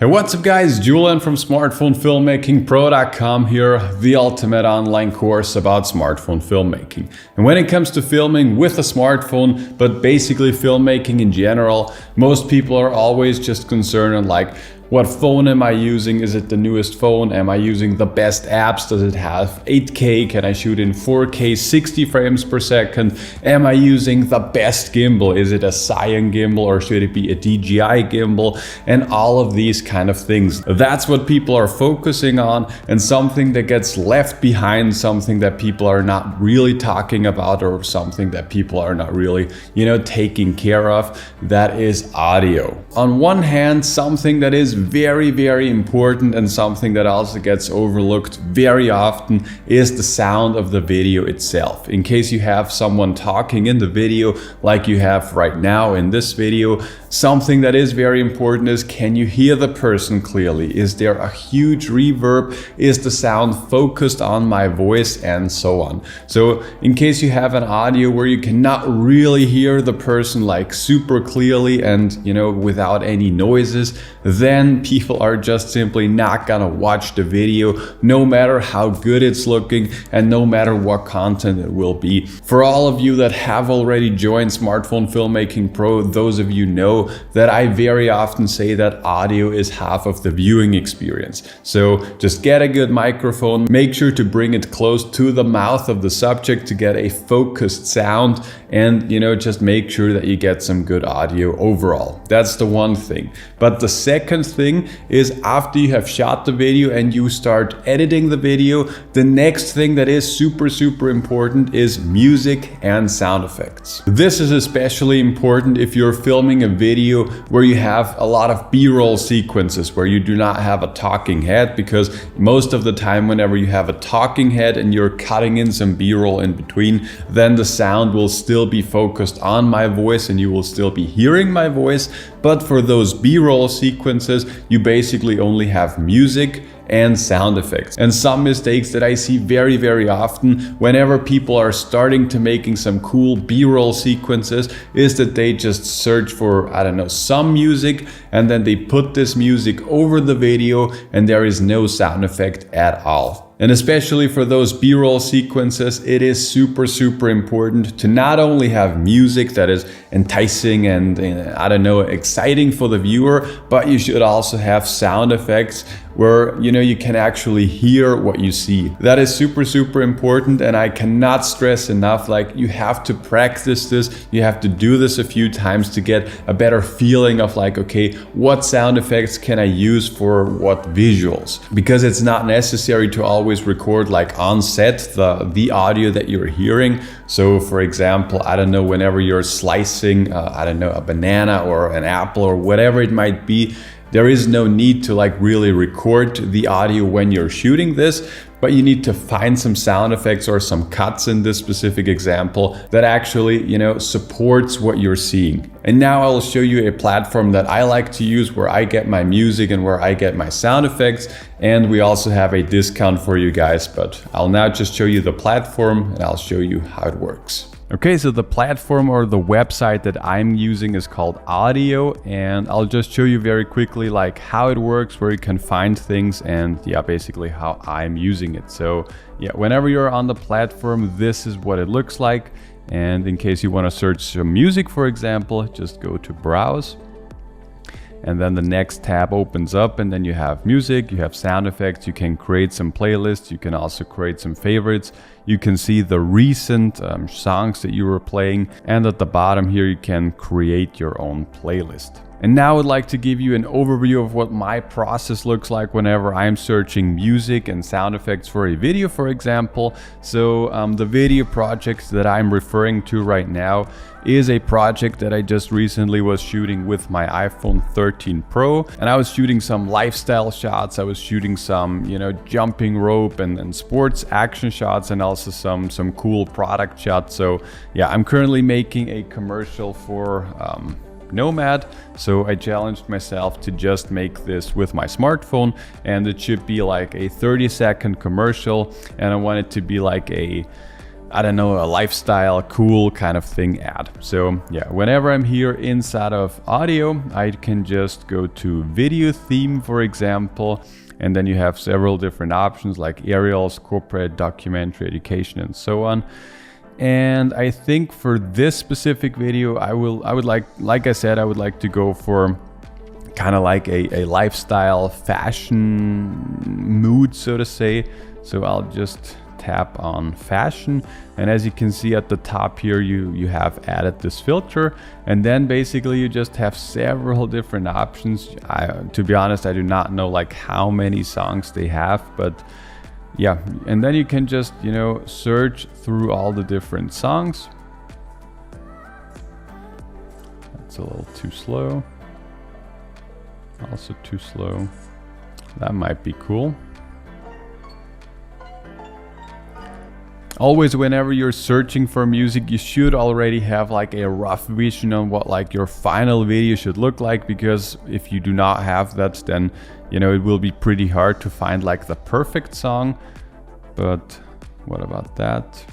Hey, what's up guys? Julian from smartphonefilmmakingpro.com here, the ultimate online course about smartphone filmmaking. And when it comes to filming with a smartphone, but basically filmmaking in general, most people are always just concerned on like, what phone am I using? Is it the newest phone? Am I using the best apps? Does it have 8K? Can I shoot in 4K, 60 frames per second? Am I using the best gimbal? Is it a Scion gimbal or should it be a DJI gimbal? And all of these kind of things. That's what people are focusing on, and something that gets left behind, something that people are not really talking about, or something that people are not really, taking care of, that is audio. On one hand, something that is very, very important and something that also gets overlooked very often is the sound of the video itself. In case you have someone talking in the video like you have right now in this video, something that is very important is, can you hear the person clearly? Is there a huge reverb? Is the sound focused on my voice? And so on. So in case you have an audio where you cannot really hear the person like super clearly and without any noises, then people are just simply not gonna watch the video, no matter how good it's looking and no matter what content it will be. For all of you that have already joined Smartphone Filmmaking Pro, those of you know that I very often say that audio is half of the viewing experience. So just get a good microphone, make sure to bring it close to the mouth of the subject to get a focused sound, and just make sure that you get some good audio overall. That's the one thing. But the second thing is, after you have shot the video and you start editing the video, the next thing that is super important is music and sound effects. This is especially important if you're filming a video where you have a lot of B-roll sequences where you do not have a talking head, because most of the time whenever you have a talking head and you're cutting in some B-roll in between, then the sound will still be focused on my voice and you will still be hearing my voice. But for those B-roll sequences, you basically only have music and sound effects. And some mistakes that I see very often whenever people are starting to making some cool B-roll sequences is that they just search for, some music, and then they put this music over the video and there is no sound effect at all. And especially for those B-roll sequences, it is super important to not only have music that is enticing and exciting for the viewer, but you should also have sound effects where you can actually hear what you see. That is super important, and I cannot stress enough, like, you have to practice this, you have to do this a few times to get a better feeling of like, okay, what sound effects can I use for what visuals? Because it's not necessary to always record like on set the audio that you're hearing. So for example, whenever you're slicing a banana or an apple or whatever it might be, there is no need to like really record the audio when you're shooting this, but you need to find some sound effects or some cuts in this specific example that actually, supports what you're seeing. And now I'll show you a platform that I like to use where I get my music and where I get my sound effects. And we also have a discount for you guys, but I'll now just show you the platform and I'll show you how it works. Okay, so the platform or the website that I'm using is called Audiio, and I'll just show you very quickly like how it works, where you can find things, and basically how I'm using it. So whenever you're on the platform, this is what it looks like. And in case you want to search some music, for example, just go to Browse. And then the next tab opens up, and then you have music, you have sound effects, you can create some playlists, you can also create some favorites. You can see the recent songs that you were playing, and at the bottom here you can create your own playlist. And now I would like to give you an overview of what my process looks like whenever I'm searching music and sound effects for a video, for example. So the video project that I'm referring to right now is a project that I just recently was shooting with my iPhone 13 Pro. And I was shooting some lifestyle shots, I was shooting some, jumping rope and sports action shots, and also some cool product shots. So I'm currently making a commercial for Nomad, so I challenged myself to just make this with my smartphone, and it should be like a 30-second commercial, and I want it to be like a I don't know, a lifestyle, cool kind of thing ad. So yeah, whenever I'm here inside of Audiio, I can just go to video theme, for example, and then you have several different options like aerials, corporate, documentary, education, and so on. And I think for this specific video, I would like I said, I would like to go for kind of like a lifestyle fashion mood, so to say. So I'll just tap on fashion, and as you can see at the top here, you have added this filter, and then basically you just have several different options. To be honest, I do not know like how many songs they have, but yeah, and then you can just, you know, search through all the different songs. That's a little too slow. Also too slow. That might be cool. Always, whenever you're searching for music, you should already have like a rough vision on what like your final video should look like, because if you do not have that, then, you know, it will be pretty hard to find like the perfect song. But what about that?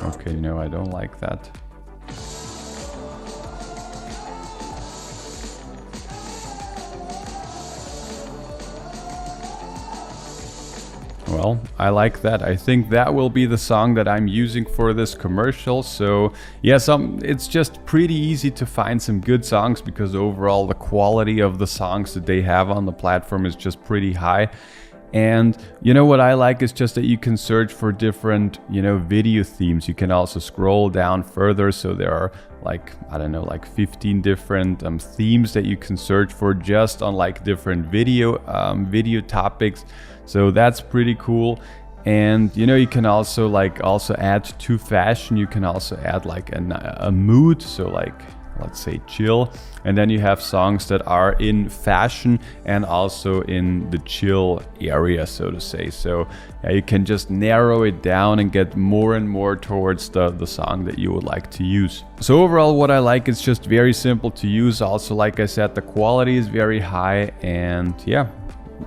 Okay, no, I don't like that. Well, I like that. I think that will be the song that I'm using for this commercial. So yeah, it's just pretty easy to find some good songs, because overall the quality of the songs that they have on the platform is just pretty high. And you know what I like is just that you can search for different, you know, video themes. You can also scroll down further, so there are like, I don't know, like 15 different themes that you can search for just on like different video topics. So that's pretty cool. And you know, you can also add to fashion. You can also add like a mood, so like let's say chill, and then you have songs that are in fashion and also in the chill area, so to say. So yeah, you can just narrow it down and get more and more towards the song that you would like to use. So overall, what I like is just very simple to use. Also, like I said, the quality is very high, and yeah,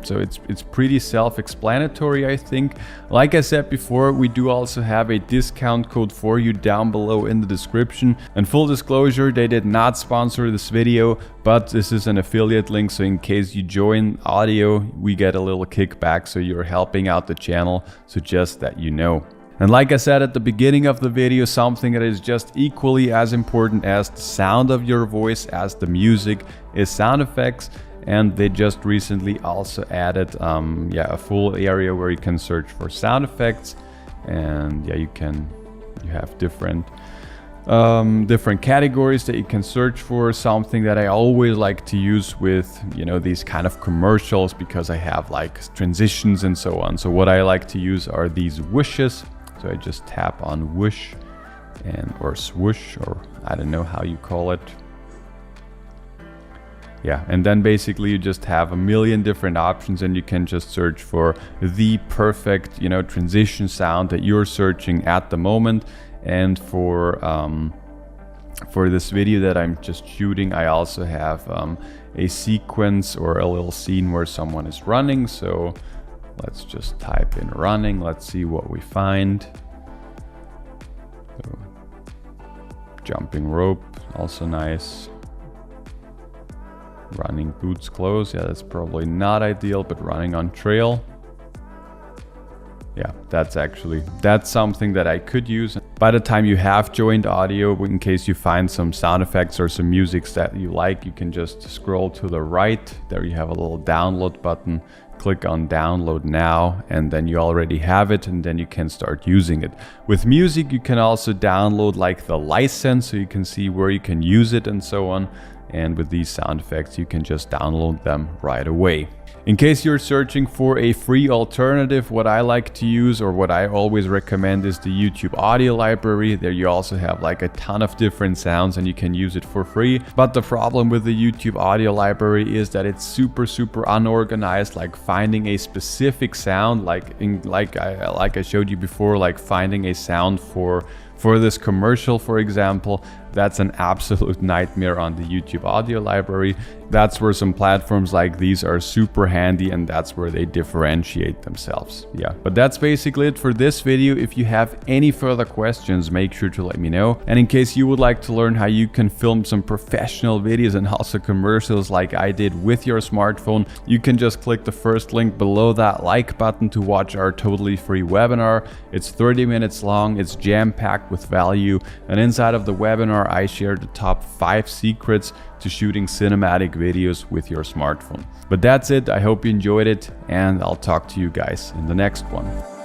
so it's pretty self-explanatory, I think. Like I said before, we do also have a discount code for you down below in the description. And full disclosure, they did not sponsor this video, but this is an affiliate link, so in case you join Audiio, we get a little kickback, so you're helping out the channel, so just that you know. And like I said at the beginning of the video, something that is just equally as important as the sound of your voice, as the music, is sound effects. And they just recently also added a full area where you can search for sound effects. And yeah, you have different categories that you can search for. Something that I always like to use with, you know, these kind of commercials, because I have like transitions and so on. So what I like to use are these whooshes. So I just tap on whoosh or swoosh, or I don't know how you call it. Yeah, and then basically you just have a million different options, and you can just search for the perfect, you know, transition sound that you're searching at the moment. And for this video that I'm just shooting, I also have a sequence or a little scene where someone is running. So let's just type in running. Let's see what we find. So, jumping rope, also nice. Running boots close, yeah, that's probably not ideal, but running on trail. Yeah, that's something that I could use. By the time you have joined Audiio, in case you find some sound effects or some music that you like, you can just scroll to the right. There you have a little download button. Click on download now, and then you already have it, and then you can start using it. With music, you can also download like the license, so you can see where you can use it and so on. And with these sound effects, you can just download them right away. In case you're searching for a free alternative, what I like to use, or what I always recommend, is the YouTube audio library. There you also have like a ton of different sounds, and you can use it for free. But the problem with the YouTube audio library is that it's super unorganized. Like finding a specific sound, like I showed you before, like finding a sound for this commercial, for example, that's an absolute nightmare on the YouTube audio library. That's where some platforms like these are super handy, and that's where they differentiate themselves. Yeah, but that's basically it for this video. If you have any further questions, make sure to let me know. And in case you would like to learn how you can film some professional videos and also commercials like I did with your smartphone, you can just click the first link below that like button to watch our totally free webinar. It's 30 minutes long, it's jam-packed with value, and inside of the webinar I share the top 5 secrets to shooting cinematic videos with your smartphone. But that's it, I hope you enjoyed it, and I'll talk to you guys in the next one.